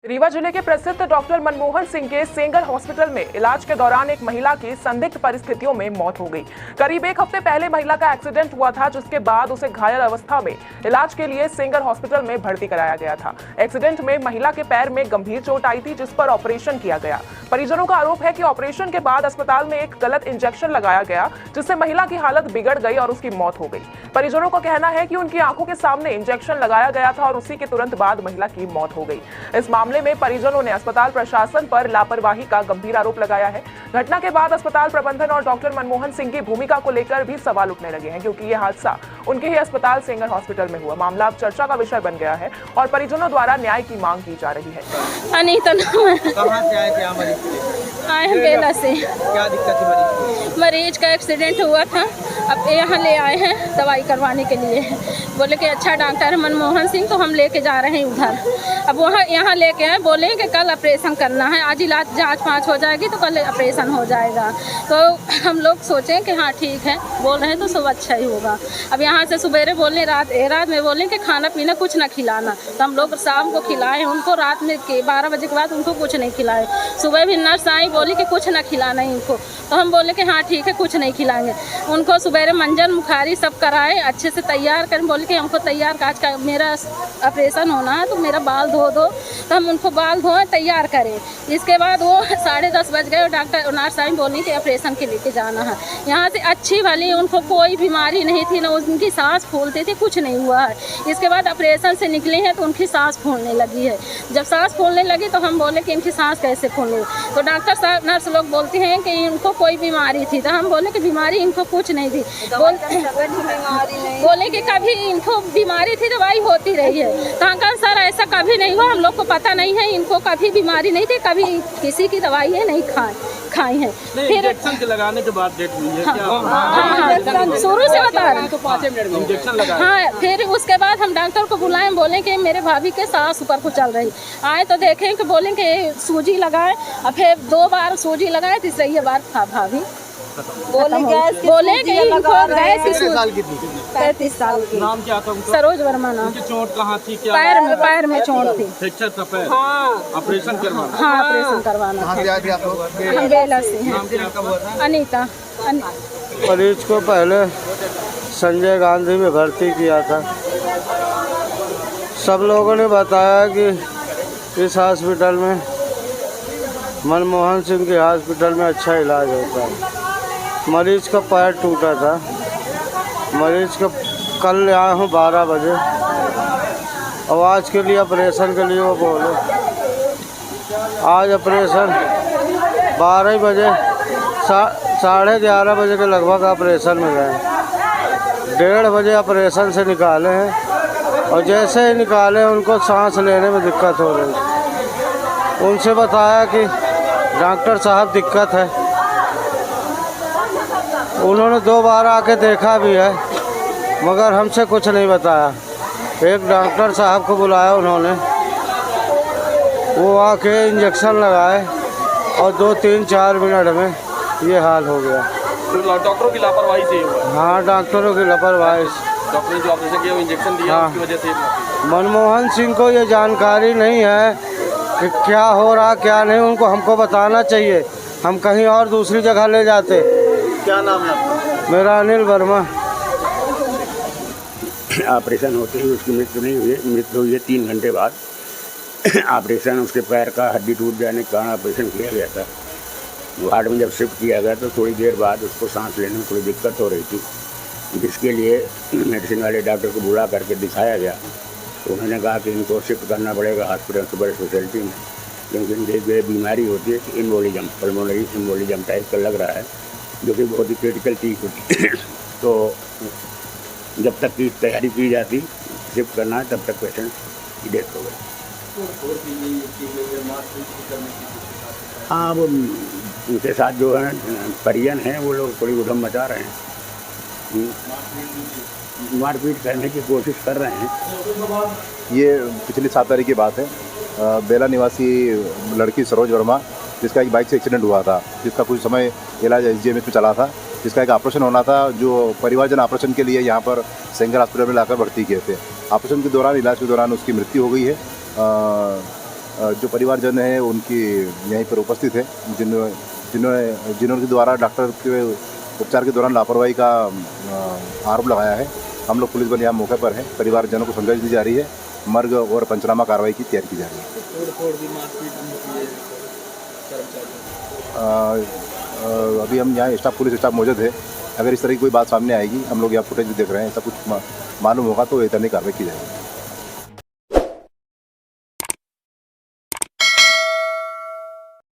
रीवा जिले के प्रसिद्ध डॉक्टर मनमोहन सिंह के सेंगर हॉस्पिटल में इलाज के दौरान एक महिला की संदिग्ध परिस्थितियों में मौत हो गई। करीब एक हफ्ते पहले महिला का एक्सीडेंट हुआ था, जिसके बाद उसे घायल अवस्था में इलाज के लिए सेंगर हॉस्पिटल में भर्ती कराया गया था। एक्सीडेंट में महिला के पैर में गंभीर चोट आई थी, जिस पर ऑपरेशन किया गया। परिजनों का आरोप है कि ऑपरेशन के बाद अस्पताल में एक गलत इंजेक्शन लगाया गया, जिससे महिला की हालत बिगड़ गई और उसकी मौत हो गई। परिजनों का कहना है कि उनकी आंखों के सामने इंजेक्शन लगाया गया था और उसी के तुरंत बाद महिला की मौत हो गई। इस मामले में परिजनों ने अस्पताल प्रशासन पर लापरवाही का गंभीर आरोप लगाया है। घटना के बाद अस्पताल प्रबंधन और डॉक्टर मनमोहन सिंह की भूमिका को लेकर भी सवाल उठने लगे हैं, क्योंकि ये हादसा उनके ही अस्पताल सेंगर हॉस्पिटल में हुआ। मामला अब चर्चा का विषय बन गया है और परिजनों द्वारा न्याय की मांग की जा रही है। अनीता नाम है। कहाँ से आए थे आप मरीज? आए हैं बेला से। क्या दिक्कत थी? मरीज का एक्सीडेंट हुआ था, अब यहाँ ले आए हैं दवाई करवाने के लिए। बोले कि अच्छा डॉक्टर है मनमोहन सिंह, तो हम लेके जा रहे हैं उधर। अब वहाँ यहाँ लेके आए, बोले कि कल ऑपरेशन करना है, आज इलाज जाँच पाँच हो जाएगी तो कल ऑपरेशन हो जाएगा। तो हम लोग सोचें कि हाँ ठीक है, बोल रहे हैं तो सब अच्छा ही होगा। अब यहाँ से सुबेरे बोले रात में बोले कि खाना पीना कुछ ना खिलाना, तो हम लोग शाम को खिलाए उनको, रात में 12 बजे के बाद उनको कुछ नहीं खिलाए। सुबह भी नर्स आई, बोली कि कुछ ना खिलाना इनको, तो हम बोले कि हाँ ठीक है कुछ नहीं खिलाएंगे। उनको सुबेरे मंजन मुखारी सब कराए, अच्छे से तैयार करें। बोले कि हमको तैयार काज का मेरा ऑपरेशन होना है तो मेरा बाल धो दो, तो हम उनको बाल धोएं तैयार करें। इसके बाद वो 10:30 बज गए और डॉक्टर नर्स आई बोली कि ऑपरेशन के लेके जाना है। यहाँ से अच्छी वाली, उनको कोई बीमारी नहीं थी, ना उनकी सांस फूलती थी, कुछ नहीं हुआ है। इसके बाद ऑपरेशन से निकली हैं तो उनकी सांस फूलने लगी है। जब सांस फूलने लगी तो हम बोले कि इनकी सांस कैसे फूलने, तो डॉक्टर साहब नर्स लोग बोलती हैं कि इनको कोई बीमारी थी, तो हम बोले कि बीमारी इनको कुछ नहीं थी। बोले कि कभी इनको बीमारी थी, दवाई होती रही है। कहाँ सर ऐसा कभी नहीं हुआ, हम लोग को पता नहीं है, इनको कभी बीमारी नहीं थी, कभी किसी की दवाई है नहीं खाई है। फिर इंजेक्शन के लगाने के बाद डेथ हुई है क्या? हाँ, शुरू से बता रहे हैं तो 5 मिनट में इंजेक्शन लगा। हाँ, फिर उसके बाद हम डॉक्टर को बुलाए, बोले कि मेरे भाभी के सांस ऊपर को चल रही। आए तो देखें कि बोले कि सूजी लगाए, और फिर 2 बार सूजी लगाए, तीसरी बार भाभी बोले कि इनको गैस की सूजी। 35 साल की। नाम क्या था उनका? सरोज वर्मा नाम। उनकी चोट कहाँ थी? क्या पैर में चोट थी। फ्रैक्चर था पैर? ऑपरेशन करवाना? हाँ ऑपरेशन करवाना। कहाँ से आए थे आप लोग? हम बेला से हैं। नाम क्या हुआ था? अनीता। मरीज को पहले संजय गांधी में भर्ती किया था। सब लोगों ने बताया कि इस हॉस्पिटल में, मनमोहन सिंह के हॉस्पिटल में अच्छा इलाज होता है। मरीज का पैर टूटा था। मरीज का कल आया हूँ 12 बजे, और आज के लिए ऑपरेशन के लिए वो बोले। आज ऑपरेशन 12 बजे, 11:30 बजे के लगभग ऑपरेशन में गए। 1:30 बजे ऑपरेशन से निकाले हैं, और जैसे ही निकाले उनको सांस लेने में दिक्कत हो रही। उनसे बताया कि डॉक्टर साहब दिक्कत है। उन्होंने 2 बार आके देखा भी है, मगर हमसे कुछ नहीं बताया। एक डॉक्टर साहब को बुलाया उन्होंने, वो आके इंजेक्शन लगाए, और 2-3-4 मिनट में ये हाल हो गया। तो डॉक्टरों की लापरवाही से हुआ? हाँ, डॉक्टरों की लापरवाही। डॉक्टर ने जो ऑपरेशन किया वो इंजेक्शन दिया, हाँ। उसकी वजह से। मनमोहन सिंह को ये जानकारी नहीं है कि क्या हो रहा क्या नहीं, उनको हमको बताना चाहिए। हम कहीं और दूसरी जगह ले जाते। क्या नाम है आपका? मेरा अनिल वर्मा। ऑपरेशन होते ही उसकी मृत्यु नहीं हुई, मृत्यु हुई है 3 घंटे बाद। ऑपरेशन, उसके पैर का हड्डी टूट जाने के कारण ऑपरेशन किया गया था। वार्ड में जब शिफ्ट किया गया तो थोड़ी देर बाद उसको सांस लेने में थोड़ी दिक्कत हो रही थी, जिसके लिए मेडिसिन वाले डॉक्टर को बुला करके दिखाया गया। तो उन्होंने कहा कि इनको शिफ्ट करना पड़ेगा हॉस्पिटल सुपर स्पेशलिटी में, क्योंकि इनकी बीमारी होती है एम्बोलिज्म, पल्मोनरी एम्बोलिज्म टाइप का लग रहा है, जो कि बहुत ही क्रिटिकल चीज़ होती है। तो जब तक की तैयारी की जाती शिफ्ट करना है, तब तक पेशेंट की डेथ हो गई। हाँ, वो उनके साथ जो है परिजन हैं, वो लोग थोड़ी उधम मचा रहे हैं, मारपीट करने की कोशिश कर रहे हैं। ये पिछली 7 तारीख की बात है। बेला निवासी लड़की सरोज वर्मा, जिसका एक बाइक से एक्सीडेंट हुआ था, जिसका कुछ समय इलाज SGMH में चला था, जिसका एक ऑपरेशन होना था, जो परिवारजन ऑपरेशन के लिए यहाँ पर सेंगर हॉस्पिटल में लाकर भर्ती किए थे। ऑपरेशन के दौरान, इलाज के दौरान उसकी मृत्यु हो गई है। जो परिवारजन है उनकी यहीं पर उपस्थित है, जिन्होंने द्वारा डॉक्टर के उपचार के दौरान लापरवाही का आरोप लगाया है। हम लोग पुलिस बल यहाँ मौके पर हैं, परिवारजनों को समझाइश दी जा रही है, मर्ग और पंचनामा कार्रवाई की तैयारी की जा रही है। अभी हम यहाँ पुलिस स्टाफ मौजूद है, अगर इस तरह की कोई बात सामने आएगी, हम लोग यहाँ फुटेज भी देख रहे हैं, ऐसा कुछ मालूम होगा तो इतनी कार्रवाई की जाएगी।